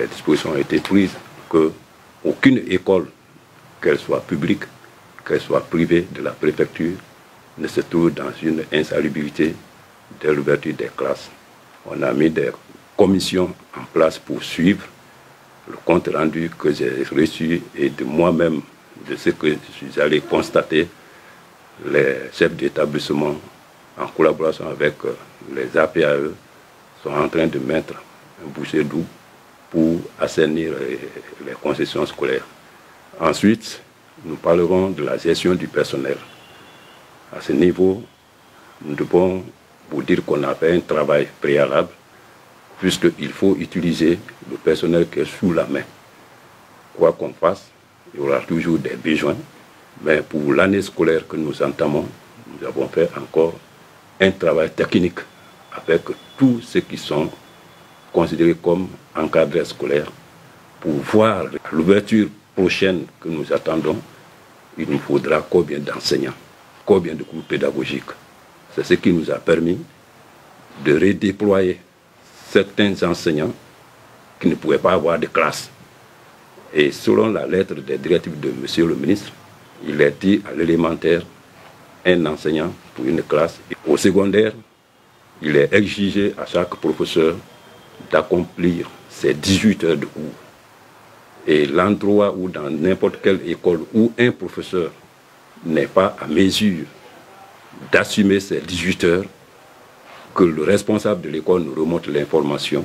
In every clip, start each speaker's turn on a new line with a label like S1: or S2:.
S1: les dispositions ont été prises qu'aucune école, qu'elle soit publique, qu'elle soit privée de la préfecture, ne se trouve dans une insalubrité dès l'ouverture des classes. On a mis des commissions en place pour suivre le compte rendu que j'ai reçu et de moi-même, de ce que je suis allé constater, les chefs d'établissement, en collaboration avec les APAE, sont en train de mettre un bouchée double pour assainir les concessions scolaires. Ensuite, nous parlerons de la gestion du personnel. À ce niveau, nous devons vous dire qu'on a fait un travail préalable, puisqu'il faut utiliser le personnel qui est sous la main. Quoi qu'on fasse, il y aura toujours des besoins, mais pour l'année scolaire que nous entamons, nous avons fait encore un travail technique avec tous ceux qui sont considérés comme encadrés scolaires pour voir l'ouverture prochaine que nous attendons. Il nous faudra combien d'enseignants, combien de cours pédagogiques. C'est ce qui nous a permis de redéployer certains enseignants qui ne pouvaient pas avoir de classe. Et selon la lettre des directives de M. le ministre, il est dit à l'élémentaire un enseignant pour une classe. Et au secondaire, il est exigé à chaque professeur d'accomplir ses 18 heures de cours. Et l'endroit où dans n'importe quelle école où un professeur n'est pas à mesure d'assumer ces 18 heures, que le responsable de l'école nous remonte l'information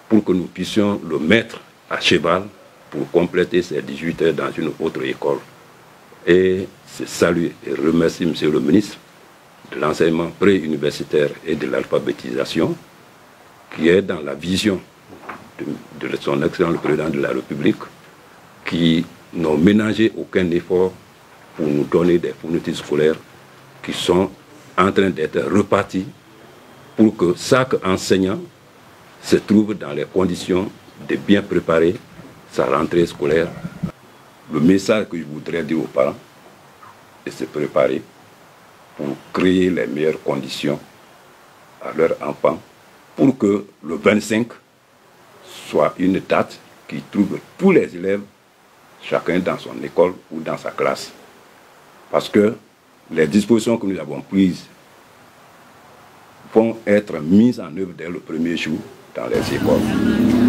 S1: pour que nous puissions le mettre à cheval pour compléter ces 18 heures dans une autre école. Et je salue et remercie M. le ministre de l'enseignement préuniversitaire et de l'alphabétisation qui est dans la vision de son excellent le président de la République, qui n'ont ménagé aucun effort pour nous donner des fournitures scolaires qui sont en train d'être reparties pour que chaque enseignant se trouve dans les conditions de bien préparer sa rentrée scolaire. Le message que je voudrais dire aux parents est de se préparer pour créer les meilleures conditions à leurs enfants pour que le 25 soit une date qui trouve tous les élèves, chacun dans son école ou dans sa classe. Parce que les dispositions que nous avons prises vont être mises en œuvre dès le premier jour dans les écoles.